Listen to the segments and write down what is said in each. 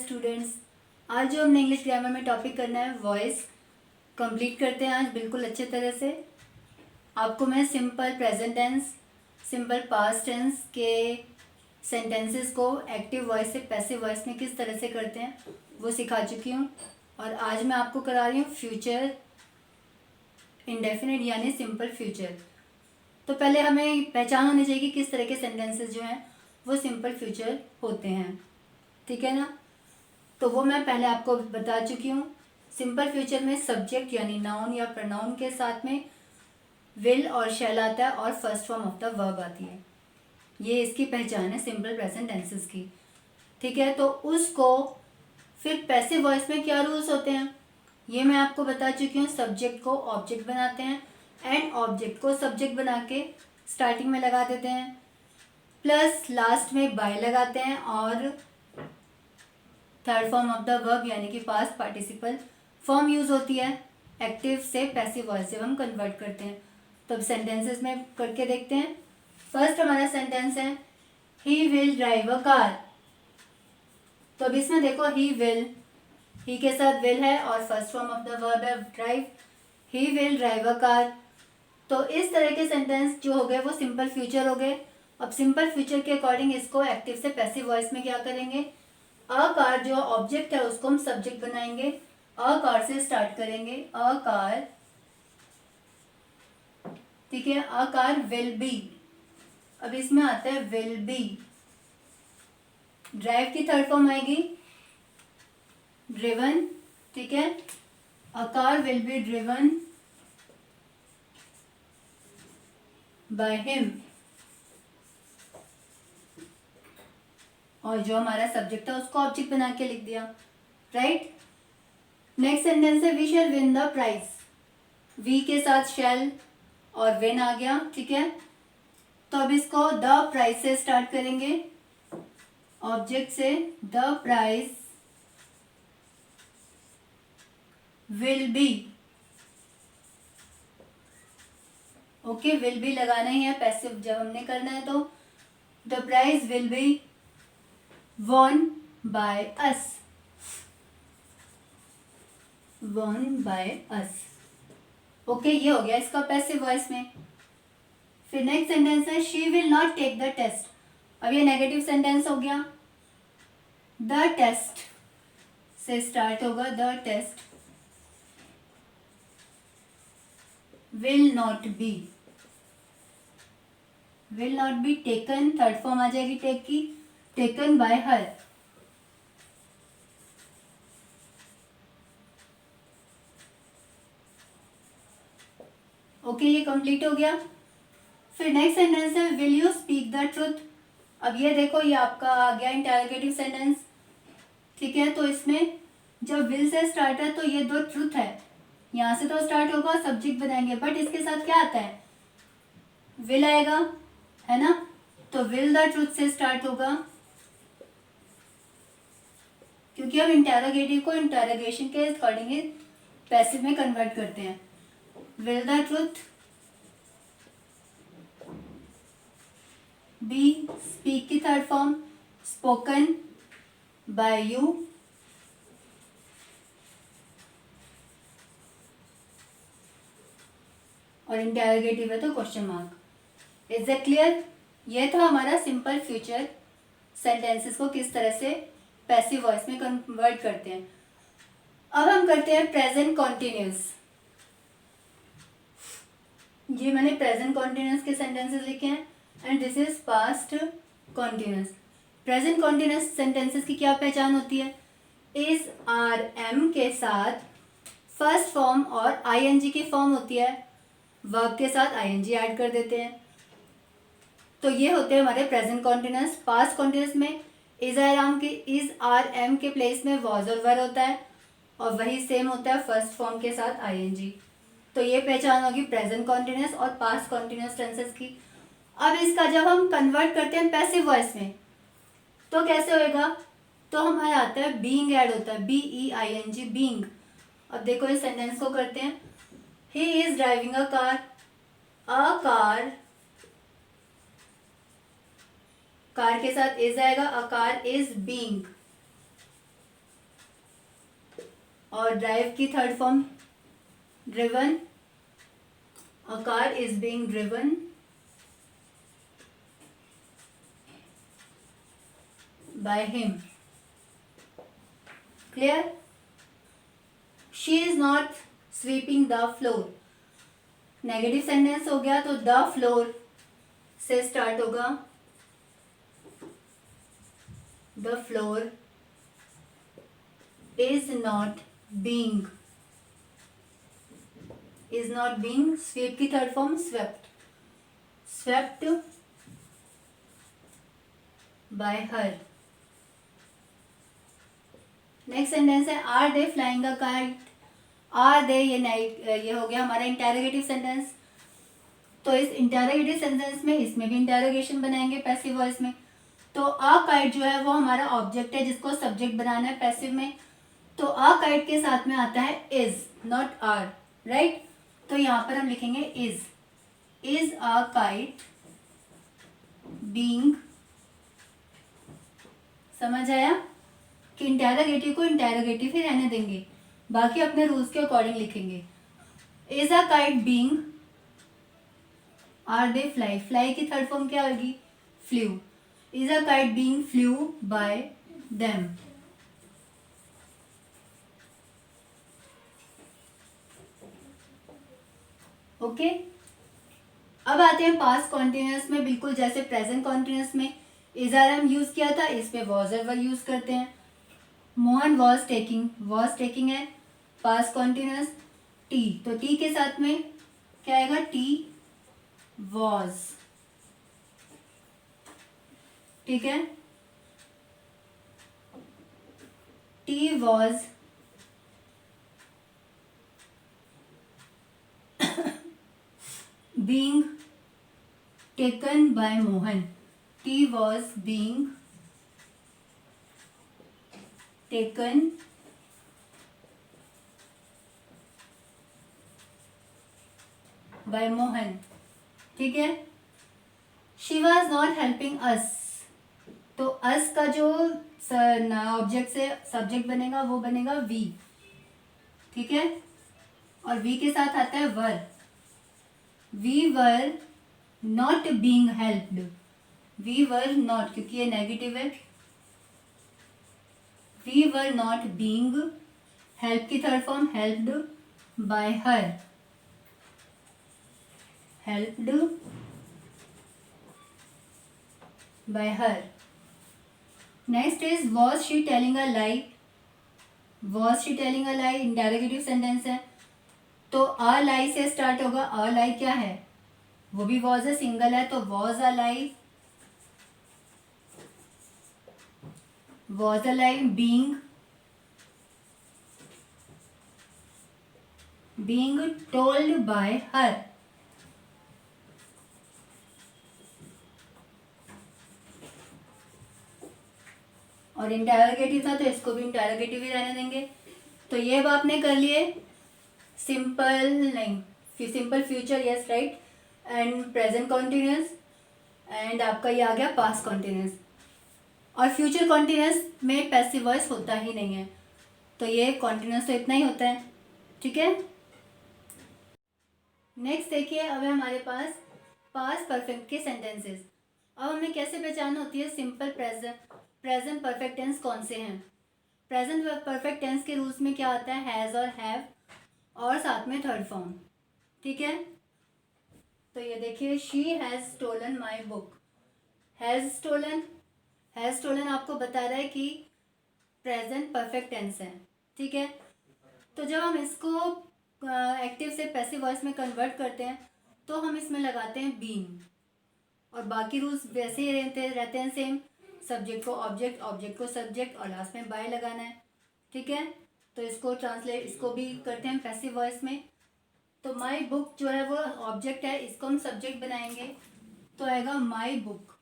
Students, आज जो हमने इंग्लिश ग्रामर में टॉपिक करना है वॉइस कंप्लीट करते हैं आज बिल्कुल अच्छे तरह से। आपको मैं simple present tense, simple past tense के सेंटेंसेस को एक्टिव वॉइस से पैसिव वॉइस में किस तरह से करते हैं वो सिखा चुकी हूँ। और आज मैं आपको करा रही हूँ फ्यूचर इंडेफिनिट यानी सिंपल फ्यूचर। तो पहले हमें पहचान होनी चाहिए कि किस तरह के सेंटेंसेस जो हैं वो सिंपल फ्यूचर होते हैं, ठीक है ना। तो वो मैं पहले आपको बता चुकी हूँ। सिंपल फ्यूचर में सब्जेक्ट यानी नाउन या प्रोनाउन के साथ में विल और शैल आता है और first form of the verb आती है। ये इसकी पहचान है सिंपल प्रेजेंट टेंसेस की, ठीक है। तो उसको फिर पैसिव वॉइस में क्या रूल्स होते हैं ये मैं आपको बता चुकी हूँ। सब्जेक्ट को ऑब्जेक्ट बनाते हैं एंड ऑब्जेक्ट को सब्जेक्ट बना के स्टार्टिंग में लगा देते हैं, प्लस लास्ट में बाय लगाते हैं और third form of the verb यानी कि पास्ट पार्टिसिपल फॉर्म यूज होती है एक्टिव से पैसिव वॉइस जब हम कन्वर्ट करते हैं। तो अब सेंटेंसेस में करके देखते हैं। फर्स्ट हमारा सेंटेंस है ही विल ड्राइव अ कार। तो अब इसमें देखो ही के साथ विल है और first form of the verb है drive. He will drive a car. तो इस तरह के सेंटेंस जो हो गए वो सिंपल फ्यूचर हो गए। अब सिंपल फ्यूचर के अकॉर्डिंग इसको एक्टिव से पैसिव वॉइस में क्या करेंगे, अ कार जो ऑब्जेक्ट है उसको हम सब्जेक्ट बनाएंगे, अ कार से स्टार्ट करेंगे, अ कार, ठीक है। अ कार विल बी, अब इसमें आता है विल बी। ड्राइव की थर्ड फॉर्म आएगी ड्रिवन, ठीक है। A car will be driven by him. और जो हमारा सब्जेक्ट है उसको ऑब्जेक्ट बना के लिख दिया, राइट। नेक्स्ट सेंटेंस है we shall win the prize. We के साथ शैल और विन आ गया, ठीक है। तो अब इसको द प्राइज से स्टार्ट करेंगे, ऑब्जेक्ट से। The prize will be, okay, will be लगाना ही है पैसिव जब हमने करना है। तो the prize will be won by us, won by us, okay. ये हो गया इसका पैसिव वॉइस में। फिर नेक्स्ट सेंटेंस है she will not take the test. अब ये नेगेटिव सेंटेंस हो गया। द टेस्ट से स्टार्ट होगा, the test will not B, will not be taken, third form आ जाएगी टेक की, टेकन बाय हर। ओके, ये कंप्लीट हो गया। फिर नेक्स्ट सेंटेंस है will you speak the truth. अब ये देखो ये आपका आ गया इंटरोगेटिव सेंटेंस, ठीक है। तो इसमें जब विल से स्टार्ट है तो ये दो ट्रुथ है, यहाँ से तो स्टार्ट होगा सब्जेक्ट बनाएंगे, बट इसके साथ क्या आता है, विल आएगा, है ना। तो विल द ट्रुथ से स्टार्ट होगा क्योंकि हम इंटरोगेटिव को इंटरोगेशन के अकॉर्डिंग ही पैसिव में कन्वर्ट करते हैं। Will the truth be, speak की third form spoken by you, और इंटरोगेटिव है तो question mark. Is it clear. ये था हमारा सिंपल फ्यूचर सेंटेंसेस को किस तरह से पैसिव वॉइस में कन्वर्ट करते हैं। अब हम करते हैं प्रेजेंट कॉन्टिन्यूस। ये मैंने प्रेजेंट कॉन्टिन्यूस के सेंटेंसेस लिखे हैं and this is past continuous. Present continuous sentences की क्या पहचान होती है, इज आर एम के साथ फर्स्ट फॉर्म और आईएनजी की फॉर्म होती है, वर्ब के साथ आईएनजी ऐड कर देते हैं। तो ये होते हैं हमारे प्रेजेंट कॉन्टिन्यूस। पास्ट कॉन्टिन्यूस में इज आर एम के प्लेस में वॉज और वर होता है और वही सेम होता है फर्स्ट फॉर्म के साथ आईएनजी। तो ये पहचान होगी प्रेजेंट कॉन्टिन्यूस और पास्ट कॉन्टिन्यूस टेंसेस की। अब इसका जब हम कन्वर्ट करते हैं पैसिव वॉइस में तो कैसे होएगा, तो हमारे आता है बीइंग ऐड होता है, BEING बीइंग। अब देखो इस सेंटेंस को करते हैं, he is driving a car, car के साथ इज आएगा, अ कार इज बीइंग, और ड्राइव की third form driven, a car is being driven by him. Clear? She is not sweeping the floor, negative sentence हो गया तो the floor से start होगा, the floor is not being, is not being, sweep की third form swept, swept by her। Next sentence है are they flying a kite, are they ये हो गया हमारा इंटेरोगेटिव सेंटेंस। तो इस इंटेरोगेटिव सेंटेंस में इसमें भी इंटेरोगेशन बनाएंगे पैसिव वॉइस में। तो अ काइट जो है वो हमारा ऑब्जेक्ट है जिसको सब्जेक्ट बनाना है पैसिव में, तो अ काइट के साथ में आता है इज, नॉट आर, राइट। तो यहां पर हम लिखेंगे इज अ काइट बीइंग। समझ आया कि इंटेरोगेटिव को इंटेरोगेटिव ही रहने देंगे, बाकी अपने रूल्स के अकॉर्डिंग लिखेंगे। Is a kite being, are they fly, fly की थर्ड फॉर्म क्या होगी? Flown. Is a kite being flown by them. Okay, अब आते हैं पास्ट कॉन्टिन्यूस में। बिल्कुल जैसे प्रेजेंट कॉन्टिन्यूस में इज आर हम यूज किया था, इसमें वॉज एवर यूज करते हैं। मोहन वॉज टेकिंग है पास्ट कॉन्टिन्यूस। टी, तो टी के साथ में क्या आएगा? टी वॉज, ठीक है। Tea was being taken by Mohan, tea was being taken by Mohan, ठीक है। she was not helping us, तो us का जो ऑब्जेक्ट से सब्जेक्ट बनेगा वो बनेगा वी, ठीक है। और वी के साथ आता है वर, we were not being helped, we were not, क्योंकि ये नेगेटिव है, we were not being help की third form helped by her, helped by her। Next is was she telling a lie, was she telling a lie interrogative sentence है, तो अ lie से start होगा। A लाई क्या है? वो भी वॉज है, सिंगल है, तो was a lie, was a lie being told by हर। और इंटेरोगेटिव था तो इसको भी इंटेरोगेटिव ही रहने देंगे। तो ये अब आपने कर लिए सिंपल, नहीं simple future, yes right, and present continuous, and आपका ये आ गया पास्ट कॉन्टिन्यूस। और फ्यूचर कॉन्टिन्यूस में पैसिव वॉइस होता ही नहीं है, तो ये कॉन्टिन्यूस तो इतना ही होता है, ठीक है। नेक्स्ट देखिए, अब है हमारे पास पास्ट परफेक्ट के सेंटेंसेस। अब हमें कैसे पहचान होती है सिंपल प्रेजेंट परफेक्ट टेंस कौन से हैं। प्रेजेंट परफेक्ट टेंस के रूल्स में क्या आता है? हैज़ और हैव और साथ में थर्ड फॉर्म, ठीक है। तो ये देखिए, she has stolen my book, has stolen आपको बता रहा है कि प्रेजेंट परफेक्ट टेंस है, ठीक है। तो जब हम इसको एक्टिव से पैसिव वॉइस में कन्वर्ट करते हैं तो हम इसमें लगाते हैं बीन, और बाकी रूल्स वैसे ही रहते हैं सेम। सब्जेक्ट को ऑब्जेक्ट, ऑब्जेक्ट को सब्जेक्ट, और लास्ट में बाय लगाना है, ठीक है। तो इसको भी करते हैं पैसिव वॉइस में। तो माई बुक जो है वो ऑब्जेक्ट है, इसको हम सब्जेक्ट बनाएंगे तो आएगा my book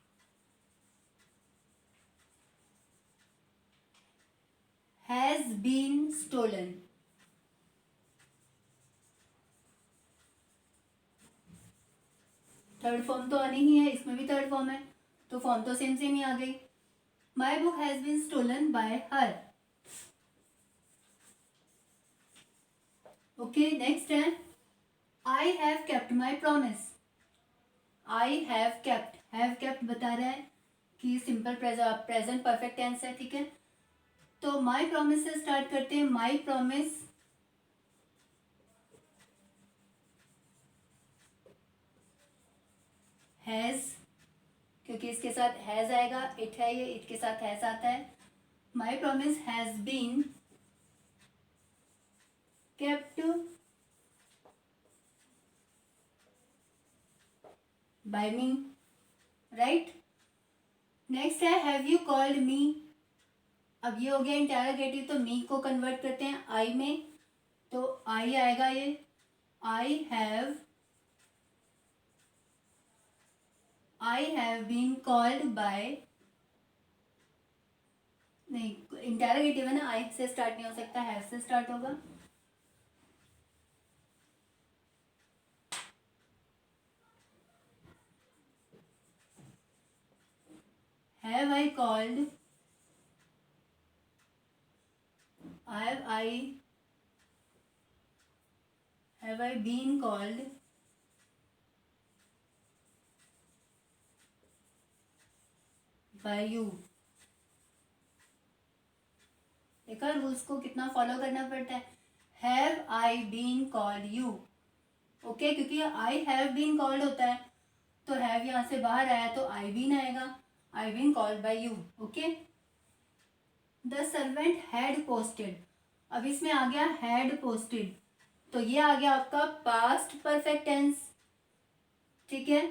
has been stolen. Third form तो आनी ही है, इसमें भी थर्ड फॉर्म है, तो फॉर्म तो सेम ही आ गई। My book has been stolen by her. Okay, next है I have kept my promise. I have kept बता रहा है कि सिंपल प्रेजेंट परफेक्ट टेंस है, ठीक है। तो माई प्रॉमिस से स्टार्ट करते हैं। माई प्रॉमिस हैज़, क्योंकि इसके साथ हैज़ आएगा, इट है, ये इट के साथ हैज़ आता है। My promise has been kept by me, right. Next है हैव यू कॉल्ड मी। अब ये हो गया इंटरोगेटिव, तो मी को कन्वर्ट करते हैं आई में, तो आई आएगा ये। I have been called by, नहीं इंटरोगेटिव है ना, आई से स्टार्ट नहीं हो सकता, हैव से स्टार्ट होगा। Have I called, have I been called by you. देखा रूल्स को कितना फॉलो करना पड़ता है। Have I been called you, okay, क्योंकि आई हैव बीन कॉल्ड होता है, तो हैव यहाँ से बाहर आया तो आई बीन आएगा। I been called by you, okay. The servant had posted, अब इसमें आ गया हैड पोस्टेड, तो ये आ गया आपका पास्ट परफेक्ट टेंस, ठीक है।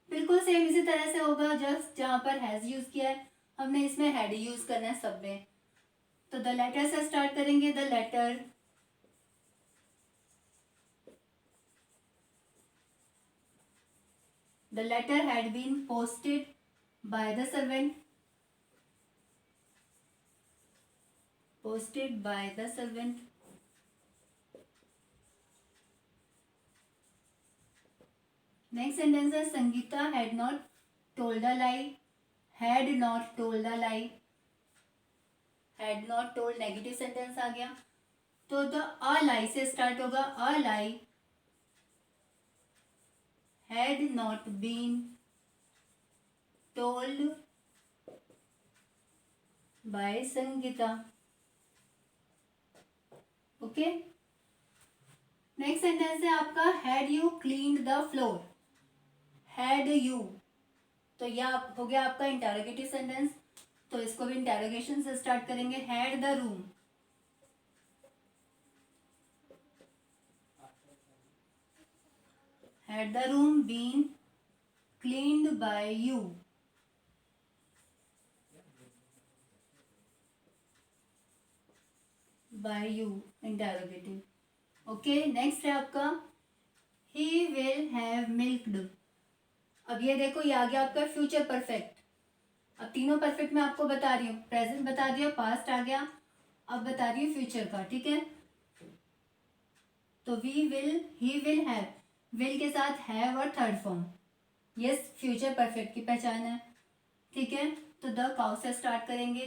बिल्कुल सेम इसी तरह से होगा, जस्ट जहाँ पर हैज यूज किया है हमने इसमें हैड यूज करना है सब में। तो द लेटर से स्टार्ट करेंगे। The letter had been posted by the servant, posted by the servant। Next sentence है Sangeeta had not told a lie. Had not told a lie, had not told negative sentence आ गया, तो the a lie से start होगा। A lie had not been told by Sangeeta, okay. Next sentence है आपका had you cleaned the floor. Had you, तो यह हो गया आपका इंटरोगेटिव सेंटेंस, तो इसको भी इंटरोगेशन से स्टार्ट करेंगे। Had the room, had the room been cleaned by you, by you interrogative, okay. Next है आपका ही विल हैव मिल्क्ड। अब ये देखो, ये आ गया आपका फ्यूचर परफेक्ट। अब तीनों परफेक्ट मैं आपको बता रही हूँ, प्रेजेंट बता दिया, पास्ट आ गया, अब बता रही हूँ फ्यूचर का, ठीक है। तो ही विल हैव, विल के साथ हैव और थर्ड फॉर्म, ये फ्यूचर परफेक्ट की पहचान है, ठीक है। तो द काउ से स्टार्ट करेंगे।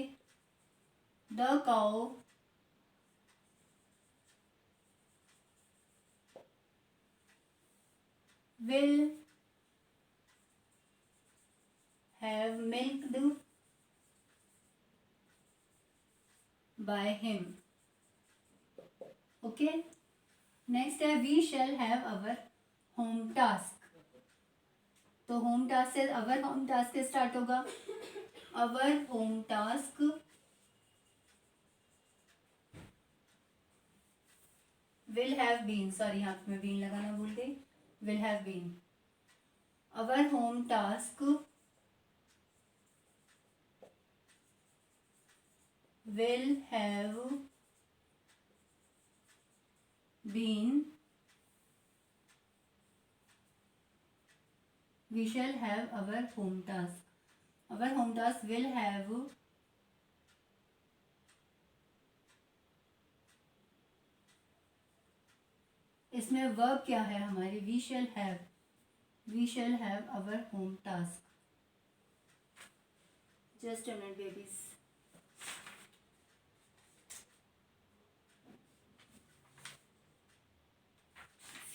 The cow will have milked by him, okay. Next है we shall have our home task. तो होम टास्क से, अवर होम टास्क से स्टार्ट होगा। Our home task will have been, sorry यहाँ पे मैं बीन लगाना भूल गई, will have been. Our home task will have been, we shall have our home task, our home task will have, इसमें verb क्या है हमारी, we shall have our home task। just a minute babies।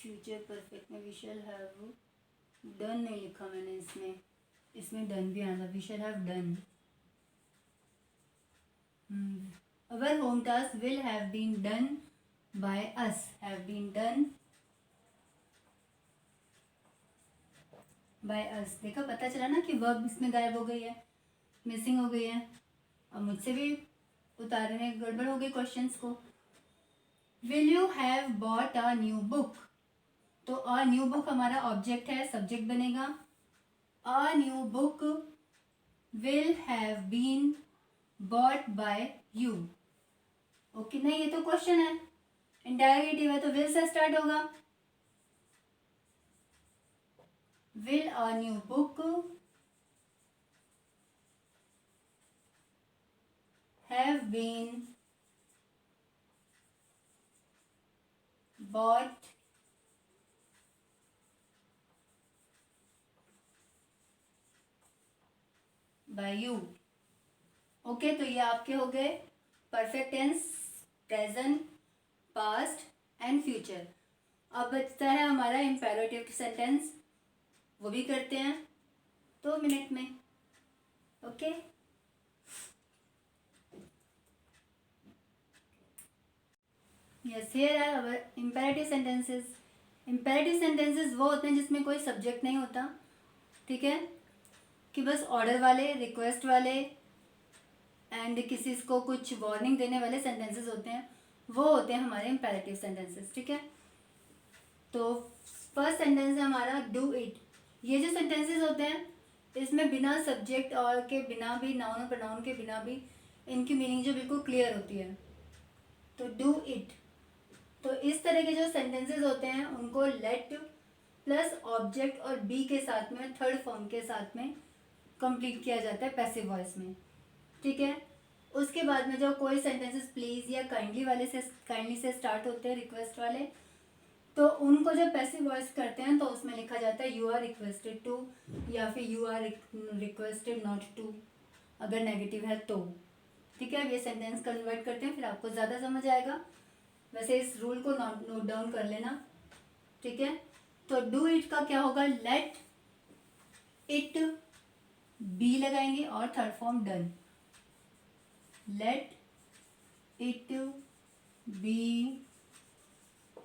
Future perfect में we shall have done नहीं लिखा मैंने इसमें, इसमें डन भी आना, we shall have done. Our home task will have been done by us. Have been done by us. देखो पता चला ना कि वर्ब इसमें गायब हो गई है, मिसिंग हो गई है। अब मुझसे भी उतारने में गड़बड़ हो गई क्वेश्चंस को। Will you have bought a new book? तो a न्यू बुक हमारा ऑब्जेक्ट है, सब्जेक्ट बनेगा। A new book will have been bought by you. Okay नहीं, ये तो क्वेश्चन है, इंटरोगेटिव है, तो विल से स्टार्ट होगा। Will a new book have been bought by you. Okay, तो ये आपके हो गए perfect tense, present, past and future. अब बचता है हमारा इम्पेरेटिव सेंटेंस, वो भी करते हैं 2 मिनट में। Okay, yes, here are our imperative sentences. Imperative sentences वो होते हैं जिसमें कोई सब्जेक्ट नहीं होता, ठीक है, कि बस ऑर्डर वाले, रिक्वेस्ट वाले एंड किसी को कुछ वार्निंग देने वाले सेंटेंसेस होते हैं, वो होते हैं हमारे इम्पेरेटिव सेंटेंसेस, ठीक है। तो फर्स्ट सेंटेंस है हमारा डू इट। ये जो सेंटेंसेस होते हैं इसमें बिना सब्जेक्ट और के बिना भी, नाउन और प्रोनाउन के बिना भी, इनकी मीनिंग जो बिल्कुल क्लियर होती है। तो डू इट, तो इस तरह के जो सेंटेंसेस होते हैं उनको लेट प्लस ऑब्जेक्ट और बी के साथ में, थर्ड फॉर्म के साथ में कंप्लीट किया जाता है पैसिव वॉइस में, ठीक है। उसके बाद में जो कोई सेंटेंसेस प्लीज या काइंडली से स्टार्ट होते हैं, रिक्वेस्ट वाले, तो उनको जब पैसिव वॉइस करते हैं तो उसमें लिखा जाता है यू आर रिक्वेस्टेड टू, या फिर you are requested not to, अगर नेगेटिव है तो, ठीक है। अब ये सेंटेंस कन्वर्ट करते हैं, फिर आपको ज़्यादा समझ आएगा। वैसे इस रूल को नोट डाउन कर लेना, ठीक है। तो डू इट का क्या होगा, लेट इट बी लगाएंगे और third form done, let it be,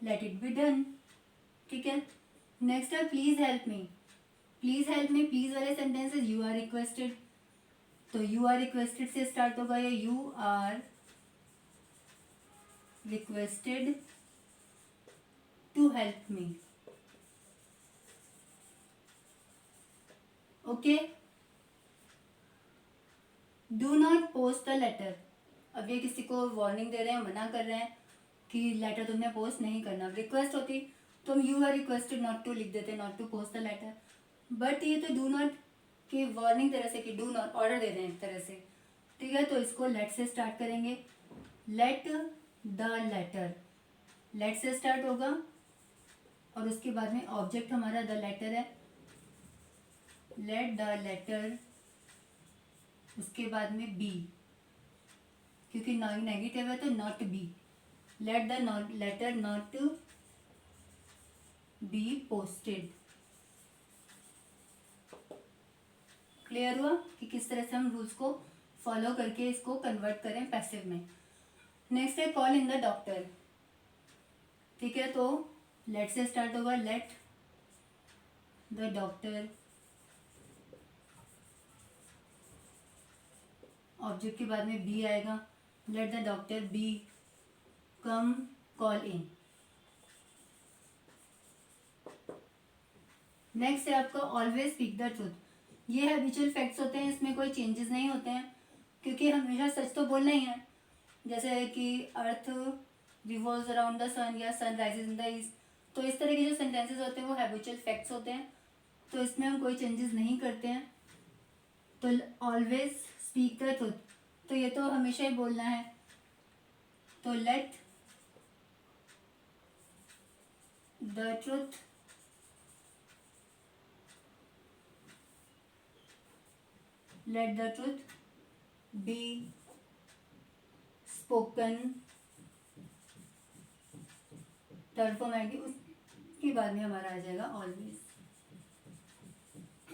let it be done, ठीक है। नेक्स्ट है please help me. Please help me, please वाले सेंटेंसेस यू आर रिक्वेस्टेड, तो यू आर रिक्वेस्टेड से स्टार्ट होगा, ये you are requested to help me. Okay, do not post the letter. अब ये किसी को वार्निंग दे रहे हैं, मना कर रहे हैं कि लेटर तुमने पोस्ट नहीं करना। रिक्वेस्ट होती तो हम you are requested not to लिख देते, not to post the letter, but ये तो डू नॉट की वार्निंग तरह से, कि डू नॉट ऑर्डर दे रहे हैं एक तरह से, ठीक है। तो इसको लेट से स्टार्ट करेंगे, लेट द लेटर, लेट से स्टार्ट होगा और उसके बाद में ऑब्जेक्ट हमारा द लेटर है, लेट द लेटर, उसके बाद में बी, क्योंकि नेगेटिव है तो not be, let the letter not be posted. Clear हुआ कि किस तरह से हम रूल्स को फॉलो करके इसको कन्वर्ट करें पैसिव में। नेक्स्ट है कॉल इन द डॉक्टर, ठीक है। तो लेट से स्टार्ट होगा, लेट द डॉक्टर, ऑब्जेक्ट के बाद में बी आएगा, let the doctor be come call in. Next है आपका ऑलवेज स्पीक द ट्रूथ। ये हैबिचुअल फैक्ट्स होते हैं, इसमें कोई चेंजेस नहीं होते हैं, क्योंकि हमेशा सच तो बोलना ही है। जैसे कि earth revolves around the sun या sun rises in the east, तो इस तरह के जो सेंटेंसेस होते हैं वो हैबिचुअल फैक्ट्स होते हैं, तो इसमें हम कोई चेंजेस नहीं करते हैं। तो ऑलवेज स्पीक द ट्रूथ, तो ये तो हमेशा ही बोलना है, तो let the truth let the truth be spoken, third form आएगी, उसके के बाद में हमारा आ जाएगा ऑलवेज।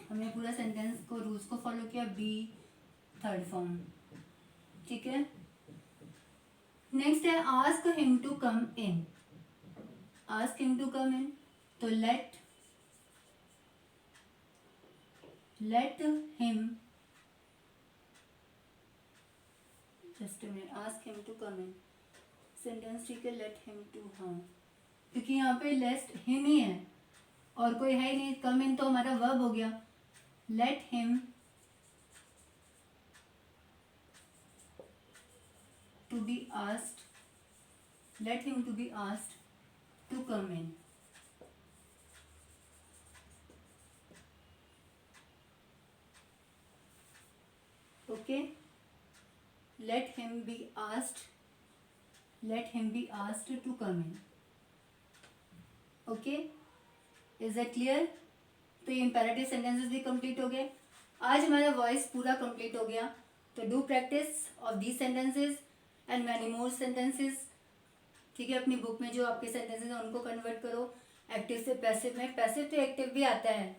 हमने पूरा सेंटेंस को रूल्स को फॉलो किया, बी थर्ड फॉर्म, ठीक है। नेक्स्ट है ask him to come in. Ask him to come in, तो let him, just minute, ask him to come in sentence, ठीक है। लेट हिम टू, हाँ, क्योंकि यहाँ पे लेस्ट हिम ही है और कोई है ही नहीं, कम इन तो हमारा वर्ब हो गया। Let him to be asked, let him to be asked to come in, okay, let him be asked to come in, okay, is that clear? तो ये इम्पेरेटिव सेंटेंसेस भी कंप्लीट हो गए। आज हमारा वॉइस पूरा कंप्लीट हो गया। तो do practice of these sentences and many more sentences, ठीक है। अपनी बुक में जो आपके सेंटेंसेस हैं उनको कन्वर्ट करो एक्टिव से पैसिव में। पैसिव तो एक्टिव भी आता है,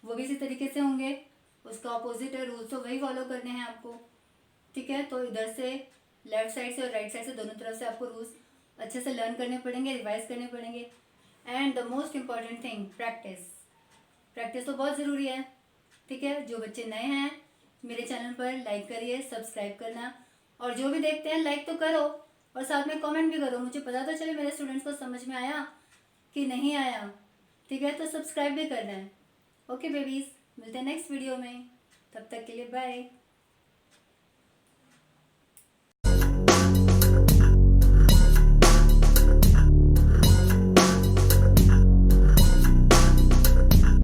वो भी इसी तरीके से होंगे, उसका अपोजिट है, रूल्स तो वही फॉलो करने हैं आपको, ठीक है। तो इधर से लेफ्ट साइड से और राइट साइड से दोनों तरफ से आपको रूल्स अच्छे से लर्न करने पड़ेंगे, रिवाइज करने पड़ेंगे। And the most important thing, practice तो बहुत ज़रूरी है, ठीक है। जो बच्चे नए हैं मेरे चैनल पर लाइक करिए, सब्सक्राइब करना, और जो भी देखते हैं लाइक तो करो और साथ में कमेंट भी करो, मुझे पता तो चले मेरे स्टूडेंट्स को समझ में आया कि नहीं आया, ठीक है। तो सब्सक्राइब भी करना है। ओके बेबीज़, मिलते हैं नेक्स्ट वीडियो में, तब तक के लिए बाय।